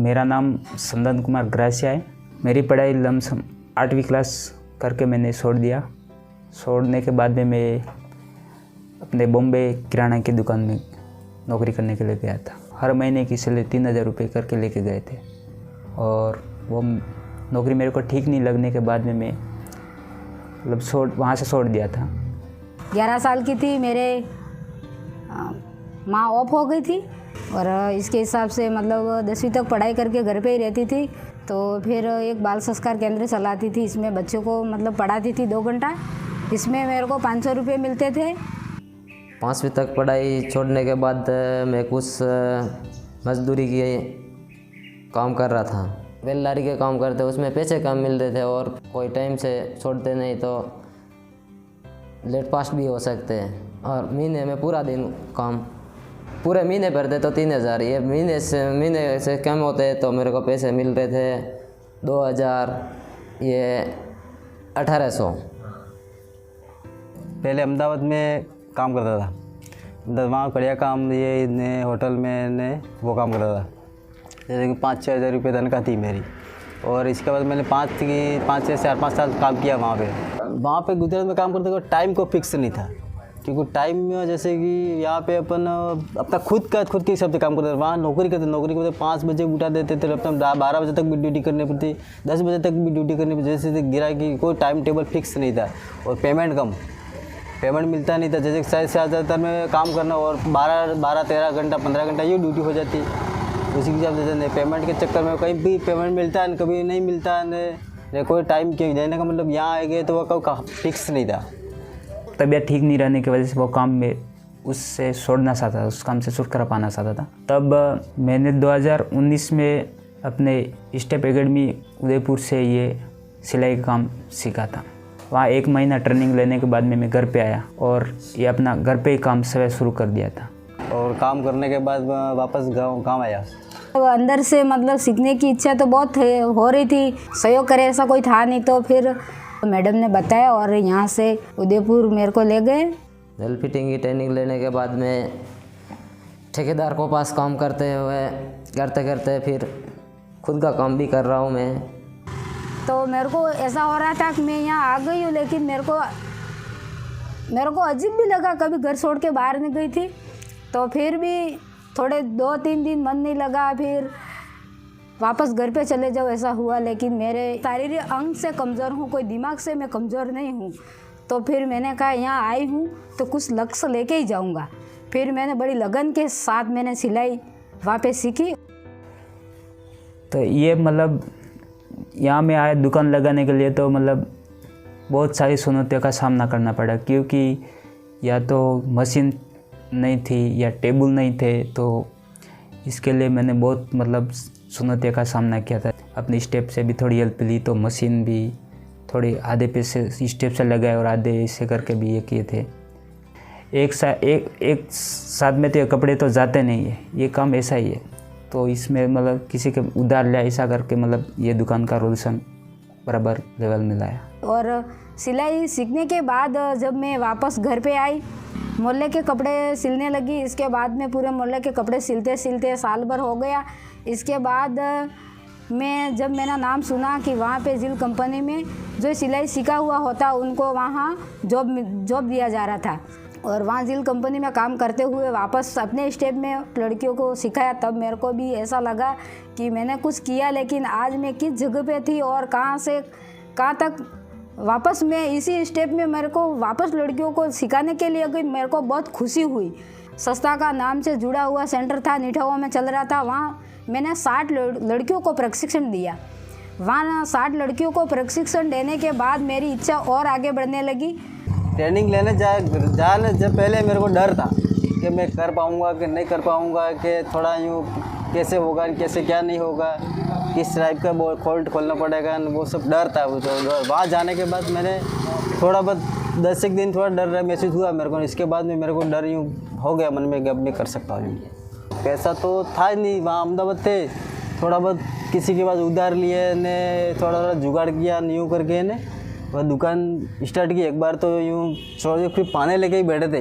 मेरा नाम संदन कुमार ग्रासिया है। मेरी पढ़ाई लमसम 8वीं क्लास करके मैंने छोड़ दिया। छोड़ने के बाद में मैं अपने बॉम्बे किराना की दुकान में नौकरी करने के लिए गया था। हर महीने की सैलरी 3000 रुपये करके लेके गए थे और वो नौकरी मेरे को ठीक नहीं लगने के बाद में मैं मतलब वहाँ से छोड़ दिया था। 11 साल की थी, मेरे माँ ऑफ हो गई थी और इसके हिसाब से मतलब 10वीं तक पढ़ाई करके घर पे ही रहती थी। तो फिर एक बाल संस्कार केंद्र चलाती थी, इसमें बच्चों को मतलब पढ़ाती थी 2 घंटा। इसमें मेरे को 500 रुपये मिलते थे। 5वीं तक पढ़ाई छोड़ने के बाद मैं कुछ मजदूरी की काम कर रहा था। बेलदारी के काम करते, उसमें पैसे कम मिल रहे थे और कोई टाइम से छोड़ते नहीं तो लेट पास भी हो सकते हैं। और महीने में पूरा दिन काम पूरे महीने भर दे तो 3000, ये महीने से कम होते तो मेरे को पैसे मिल रहे थे 2000, ये 1800। पहले अहमदाबाद में काम करता था, वहाँ बढ़िया काम, ये ने होटल में ने वो काम करता था। जैसे कि 5-6 हज़ार रुपये तनख्वाह थी मेरी। और इसके बाद मैंने 5 से 4-5 साल काम किया वहाँ पे गुजरात में काम करते हुए टाइम को फिक्स नहीं था, क्योंकि टाइम में जैसे कि यहाँ पे अपन अपना खुद के हिसाब से काम करते थे। वहाँ नौकरी करते 5 बजे उठा देते थे, अपना 12 बजे तक भी ड्यूटी करनी पड़ती, 10 बजे तक भी ड्यूटी करनी पड़ती। जैसे गिरा कि कोई टाइम टेबल फिक्स नहीं था और पेमेंट कम, पेमेंट मिलता नहीं था। जैसे शायद ज़्यादातर में काम करना और 12-13 घंटा 15 घंटा ये ड्यूटी हो जाती। उसी के हिसाब से नहीं, पेमेंट के चक्कर में कहीं भी पेमेंट मिलता है, कभी नहीं मिलता है। कोई टाइम के देने का मतलब यहाँ आ गए तो वो कभी फिक्स नहीं था। तबीयत ठीक नहीं रहने की वजह से वो काम में उससे छोड़ना चाहता था, उस काम से छुटकारा पाना चाहता था। तब मैंने 2019 में अपने स्टेप एकेडमी उदयपुर से ये सिलाई का काम सीखा था। वहाँ 1 महीना ट्रेनिंग लेने के बाद में मैं घर पे आया और ये अपना घर पे ही काम स्वयं शुरू कर दिया था। और काम करने के बाद वापस गाँव आया। तो अंदर से मतलब सीखने की इच्छा तो बहुत हो रही थी, सहयोग करे ऐसा कोई था नहीं। तो फिर मैडम ने बताया और यहाँ से उदयपुर मेरे को ले गए। वेल फिटिंग की ट्रेनिंग लेने के बाद में ठेकेदार को पास काम करते फिर खुद का काम भी कर रहा हूँ मैं। तो मेरे को ऐसा हो रहा था कि मैं यहाँ आ गई हूँ, लेकिन मेरे को अजीब भी लगा, कभी घर छोड़ के बाहर नहीं गई थी। तो फिर भी थोड़े 2-3 दिन मन नहीं लगा, फिर वापस घर पे चले जाओ ऐसा हुआ। लेकिन मेरे शारीरिक अंग से कमज़ोर हूँ, कोई दिमाग से मैं कमज़ोर नहीं हूँ। तो फिर मैंने कहा यहाँ आई हूँ तो कुछ लक्ष्य लेके ही जाऊँगा। फिर मैंने बड़ी लगन के साथ मैंने सिलाई वहाँ पे सीखी। तो ये मतलब यहाँ में आया दुकान लगाने के लिए, तो मतलब बहुत सारी चुनौतियों का सामना करना पड़ा, क्योंकि या तो मशीन नहीं थी या टेबल नहीं थे। तो इसके लिए मैंने बहुत मतलब चुनौतियों का सामना किया था। अपने स्टेप से भी थोड़ी हेल्प ली, तो मशीन भी थोड़ी आधे पे से स्टेप से लगाए और आधे ऐसे करके भी ये किए थे। एक साथ में तो ये कपड़े तो जाते नहीं है, ये काम ऐसा ही है। तो इसमें मतलब किसी के उधार लिया ऐसा करके मतलब ये दुकान का रोशन बराबर लेवल में लाया। और सिलाई सीखने के बाद जब मैं वापस घर पे आई, मोहल्ले के कपड़े सिलने लगी। इसके बाद में पूरे मोहल्ले के कपड़े सिलते साल भर हो गया। इसके बाद जब मेरा नाम सुना कि वहाँ पे जिल कंपनी में जो सिलाई सीखा हुआ होता उनको वहाँ जॉब दिया जा रहा था। और वहाँ जिल कंपनी में काम करते हुए वापस अपने स्टेप में लड़कियों को सिखाया। तब मेरे को भी ऐसा लगा कि मैंने कुछ किया, लेकिन आज मैं किस जगह पे थी और कहाँ से कहाँ तक वापस मैं इसी स्टेप में मेरे को वापस लड़कियों को सिखाने के लिए गई। मेरे को बहुत खुशी हुई। सस्ता का नाम से जुड़ा हुआ सेंटर था, निठावा में चल रहा था। वहाँ मैंने 60 लड़कियों को प्रशिक्षण दिया। वहाँ 60 लड़कियों को प्रशिक्षण देने के बाद मेरी इच्छा और आगे बढ़ने लगी। ट्रेनिंग लेने जाने जब पहले मेरे को डर था कि मैं कर पाऊँगा कि नहीं कर पाऊँगा, कि थोड़ा यूँ कैसे होगा, कैसे क्या नहीं होगा, किस टाइप का खोल्ट खोलना पड़ेगा, वो सब डर था। वहाँ जाने के बाद मैंने थोड़ा बहुत 10 एक दिन थोड़ा डर महसूस हुआ मेरे को। इसके बाद में मेरे को डर यूँ हो गया मन में कि अब मैं कर सकता हूँ। पैसा तो था नहीं, वहाँ अहमदाबाद थे, थोड़ा बहुत किसी के पास उधार लिए ने थोड़ा जुगाड़ किया यूँ करके ने वह दुकान स्टार्ट की। एक बार तो यूँ छोड़ फिर पाने लेके ही बैठे थे,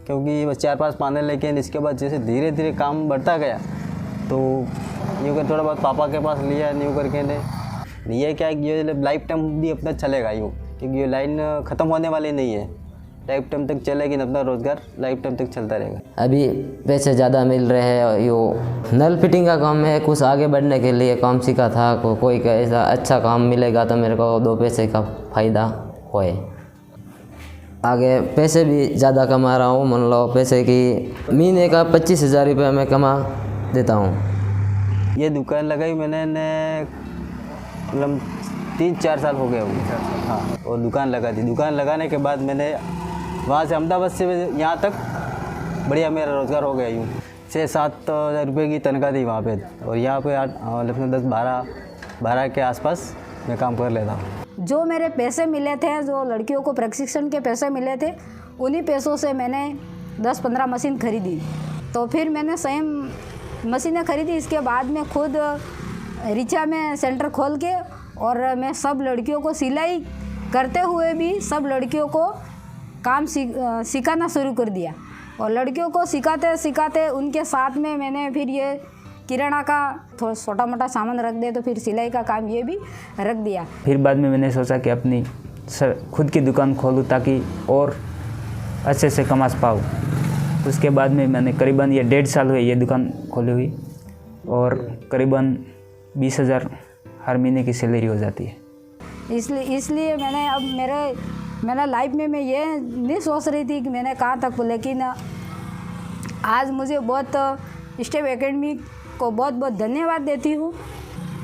क्योंकि बस 4-5 पाने लेके इसके बाद जैसे धीरे धीरे काम बढ़ता गया तो न्यू कर थोड़ा बहुत पापा के पास लिया न्यू करके ने। ये क्या है कि ये लाइफ टाइम भी अपना चलेगा यूँ, क्योंकि ये लाइन ख़त्म होने वाली नहीं है, लाइफ टाइम तक चलेगी, अपना रोज़गार लाइफ टाइम तक चलता रहेगा। अभी पैसे ज़्यादा मिल रहे हैं। यो नल फिटिंग का काम है, कुछ आगे बढ़ने के लिए काम सीखा था। कोई का ऐसा अच्छा काम मिलेगा तो मेरे को 2 पैसे का फ़ायदा होए, आगे पैसे भी ज़्यादा कमा रहा हूँ। मान लो पैसे की महीने का 25,000 रुपये मैं कमा देता हूँ। ये दुकान लगाई मैंने मतलब 3-4 साल हो गए होंगे। हाँ, और दुकान लगा दी। दुकान लगाने के बाद मैंने वहाँ से अहमदाबाद से यहाँ तक बढ़िया मेरा रोज़गार हो गया यूँ। 6-7 हज़ार रुपये की तनख्वाह थी वहाँ पे, और यहाँ पे 10-12 के आसपास मैं काम कर लेता हूँ। जो मेरे पैसे मिले थे, जो लड़कियों को प्रशिक्षण के पैसे मिले थे, उन्हीं पैसों से मैंने 10-15 मशीन खरीदी। तो फिर मैंने स्वयं मशीनें खरीदी। इसके बाद में खुद रिचा में सेंटर खोल के, और मैं सब लड़कियों को सिलाई करते हुए भी सब लड़कियों को काम सिखाना शुरू कर दिया। और लड़कियों को सिखाते सिखाते उनके साथ में मैंने फिर ये किराना का थोड़ा छोटा मोटा सामान रख दे, तो फिर सिलाई का काम ये भी रख दिया। फिर बाद में मैंने सोचा कि अपनी खुद की दुकान खोलूँ ताकि और अच्छे से कमा पाऊँ। उसके बाद में मैंने करीबन ये 1.5 साल हुए ये दुकान खोली हुई, और करीबन 20,000 हर महीने की सैलरी हो जाती है। इसलिए मैंने अब मेरा लाइफ में मैं ये नहीं सोच रही थी कि मैंने कहाँ तक, लेकिन आज मुझे बहुत स्टेप एकेडमी को बहुत बहुत धन्यवाद देती हूँ।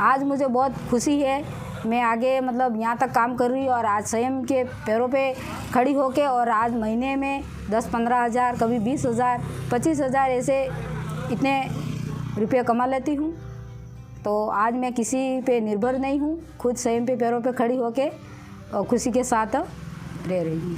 आज मुझे बहुत खुशी है, मैं आगे मतलब यहाँ तक काम कर रही हूँ, और आज स्वयं के पैरों पे खड़ी होके, और आज महीने में 10-15 हज़ार, कभी 20,000, 25,000 ऐसे इतने रुपये कमा लेती हूँ। तो आज मैं किसी पे निर्भर नहीं हूँ, खुद स्वयं पे पैरों पे खड़ी होके और खुशी के साथ रह रही हूँ।